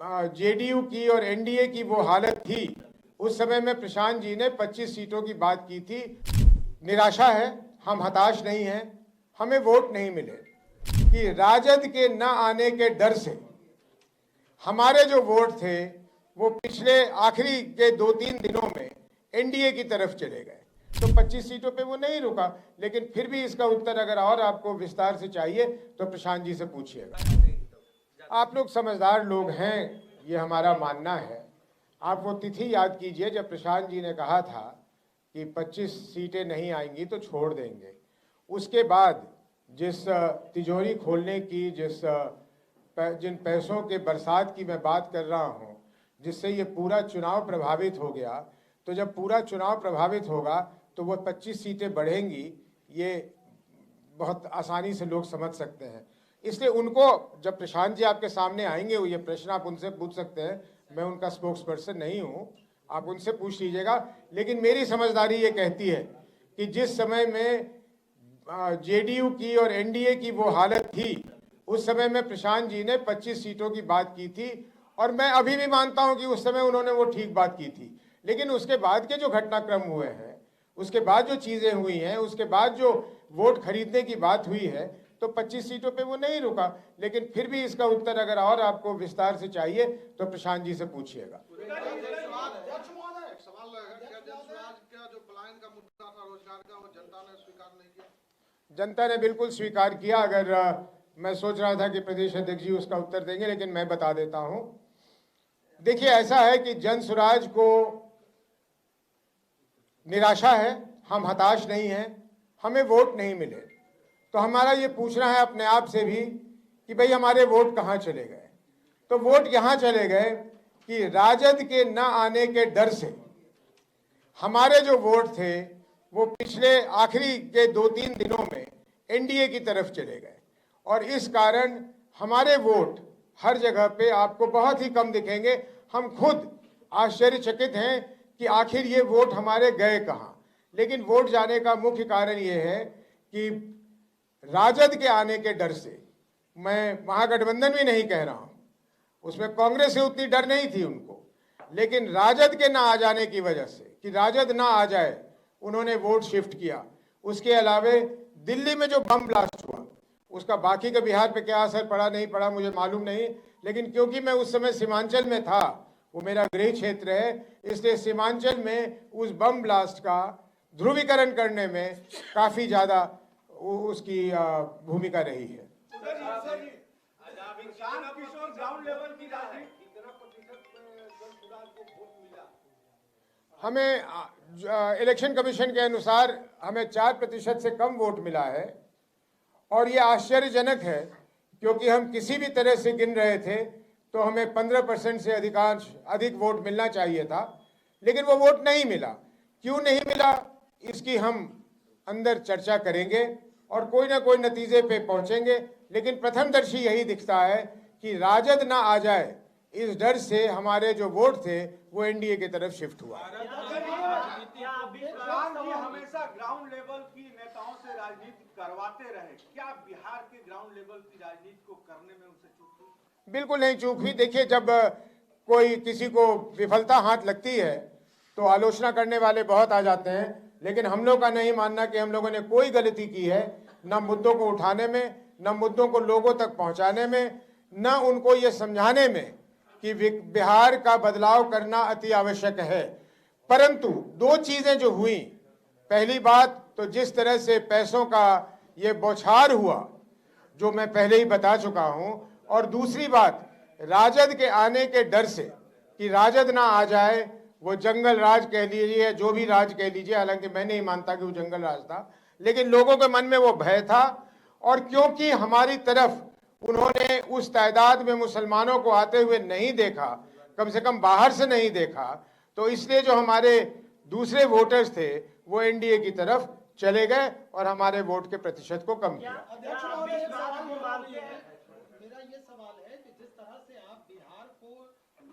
JDU की और NDA की वो हालत थी, उस समय में प्रशांत जी ने 25 सीटों की बात की थी। निराशा है, हम हताश नहीं हैं, हमें वोट नहीं मिले कि राजद के न आने के डर से हमारे जो वोट थे वो पिछले आखिरी के 2-3 दिनों में एनडीए की तरफ चले गए। तो 25 सीटों पे वो नहीं रुका, लेकिन फिर भी इसका उत्तर अगर और आपको विस्तार से चाहिए तो प्रशांत जी से पूछिएगा। आप लोग समझदार लोग हैं, ये हमारा मानना है। आप वो तिथि याद कीजिए जब प्रशांत जी ने कहा था कि 25 सीटें नहीं आएंगी तो छोड़ देंगे। उसके बाद जिस तिजोरी खोलने की, जिन पैसों के बरसात की मैं बात कर रहा हूँ, जिससे ये पूरा चुनाव प्रभावित हो गया, तो जब पूरा चुनाव प्रभावित होगा तो वो 25 सीटें बढ़ेंगी, ये बहुत आसानी से लोग समझ सकते हैं। इसलिए उनको, जब प्रशांत जी आपके सामने आएंगे, ये प्रश्न आप उनसे पूछ सकते हैं, मैं उनका स्पोक्स पर्सन नहीं हूँ, आप उनसे पूछ लीजिएगा। लेकिन मेरी समझदारी ये कहती है कि जिस समय में जेडीयू की और एनडीए की वो हालत थी, उस समय में प्रशांत जी ने 25 सीटों की बात की थी, और मैं अभी भी मानता हूं कि उस समय उन्होंने वो ठीक बात की थी। लेकिन उसके बाद के जो घटनाक्रम हुए हैं, उसके बाद जो चीजें हुई हैं, उसके बाद जो वोट खरीदने की बात हुई है, तो 25 सीटों पे वो नहीं रुका। लेकिन फिर भी इसका उत्तर अगर और आपको विस्तार से चाहिए तो प्रशांत जी से पूछिएगा। जनता ने बिल्कुल स्वीकार किया। अगर मैं सोच रहा था कि प्रदेश अध्यक्ष जी उसका उत्तर देंगे, लेकिन मैं बता देता हूं। देखिए, ऐसा है कि जन सुराज को निराशा है, हम हताश नहीं हैं, हमें वोट नहीं मिले। तो हमारा ये पूछना है अपने आप से भी कि भाई हमारे वोट कहाँ चले गए। तो वोट यहाँ चले गए कि राजद के न आने के डर से हमारे जो वोट थे वो पिछले आखिरी के 2-3 दिनों में एनडीए की तरफ चले गए, और इस कारण हमारे वोट हर जगह पे आपको बहुत ही कम दिखेंगे। हम खुद आश्चर्यचकित हैं कि आखिर ये वोट हमारे गए कहाँ। लेकिन वोट जाने का मुख्य कारण ये है कि राजद के आने के डर से, मैं महागठबंधन भी नहीं कह रहा हूं, उसमें कांग्रेस से उतनी डर नहीं थी उनको, लेकिन राजद के ना आ जाने की वजह से, कि राजद ना आ जाए, उन्होंने वोट शिफ्ट किया। उसके अलावे दिल्ली में जो बम ब्लास्ट हुआ, उसका बाकी का बिहार पे क्या असर पड़ा नहीं पड़ा मुझे मालूम नहीं, लेकिन क्योंकि मैं उस समय सीमांचल में था, वो मेरा गृह क्षेत्र है, इसलिए सीमांचल में उस बम ब्लास्ट का ध्रुवीकरण करने में काफी ज्यादा उसकी भूमिका रही है। हमें इलेक्शन कमीशन के अनुसार हमें 4% से कम वोट मिला है, और ये आश्चर्यजनक है क्योंकि हम किसी भी तरह से गिन रहे थे तो हमें 15% से अधिक वोट मिलना चाहिए था, लेकिन वो वोट नहीं मिला। क्यों नहीं मिला, इसकी हम अंदर चर्चा करेंगे और कोई ना कोई नतीजे पे पहुंचेंगे। लेकिन प्रथमदर्शी यही दिखता है कि राजद ना आ जाए, इस डर से हमारे जो वोट थे वो एनडीए की तरफ शिफ्ट हुआ। हमेशा ग्राउंड लेवल की नेताओं से राजनीति करवाते रहे, क्या बिहार के ग्राउंड लेवल की राजनीति को करने में उनसे चूक हुई? बिल्कुल नहीं चूक हुई। देखिए, जब कोई किसी को विफलता हाथ लगती है तो आलोचना करने वाले बहुत आ जाते हैं, लेकिन हम लोग का नहीं मानना कि हम लोगों ने कोई गलती की है, न मुद्दों को उठाने में, न मुद्दों को लोगों तक पहुंचाने में, न उनको ये समझाने में कि बिहार का बदलाव करना अति आवश्यक है। परंतु दो चीजें जो हुई, पहली बात तो जिस तरह से पैसों का ये बौछार हुआ, जो मैं पहले ही बता चुका हूं, और दूसरी बात राजद के आने के डर से, कि राजद ना आ जाए, वो जंगल राज कह लीजिए, जो भी राज कह लीजिए, हालांकि मैं नहीं मानता कि वो जंगल राज था, लेकिन लोगों के मन में वो भय था। और क्योंकि हमारी तरफ उन्होंने उस तादाद में मुसलमानों को आते हुए नहीं देखा, कम से कम बाहर से नहीं देखा, तो इसलिए जो हमारे दूसरे वोटर्स थे वो एनडीए की तरफ चले गए और हमारे वोट के प्रतिशत को कम किया। मेरा ये सवाल है कि जिस तरह से आप बिहार को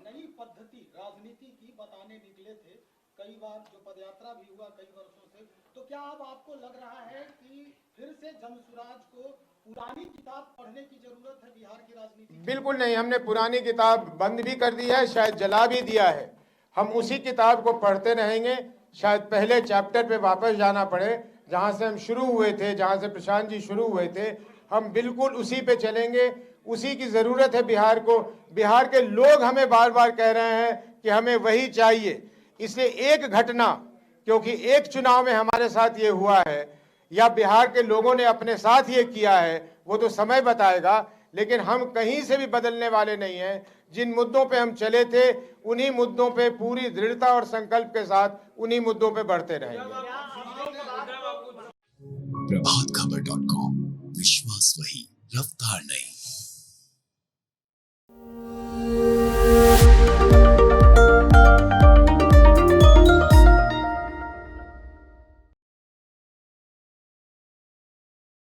नई पद्धति राजनीति की बताने निकले थे, कई बार जो पदयात्रा भी हुआ कई वर्षों से, तो क्या अब आपको लग रहा है कि फिर से जनसुराज को पुरानी किताब पढ़ने की जरूरत है बिहार की राजनीति में? बिल्कुल नहीं, हमने पुरानी किताब बंद भी कर दी है, शायद जला भी दिया है। हम उसी किताब को पढ़ते रहेंगे। शायद पहले चैप्टर पे वापस जाना पड़े, जहां से हम शुरू हुए थे, जहां से प्रशांत जी शुरू हुए थे, हम बिल्कुल उसी पे चलेंगे। उसी की ज़रूरत है बिहार को। बिहार के लोग हमें बार बार कह रहे हैं कि हमें वही चाहिए। इसलिए एक घटना, क्योंकि एक चुनाव में हमारे साथ ये हुआ है या बिहार के लोगों ने अपने साथ ये किया है, वो तो समय बताएगा, लेकिन हम कहीं से भी बदलने वाले नहीं हैं। जिन मुद्दों पे हम चले थे, उन्हीं मुद्दों पे पूरी दृढ़ता और संकल्प के साथ उन्हीं मुद्दों पे बढ़ते रहेंगे। प्रभातखबर.com, विश्वास वही, रफ्तार नहीं।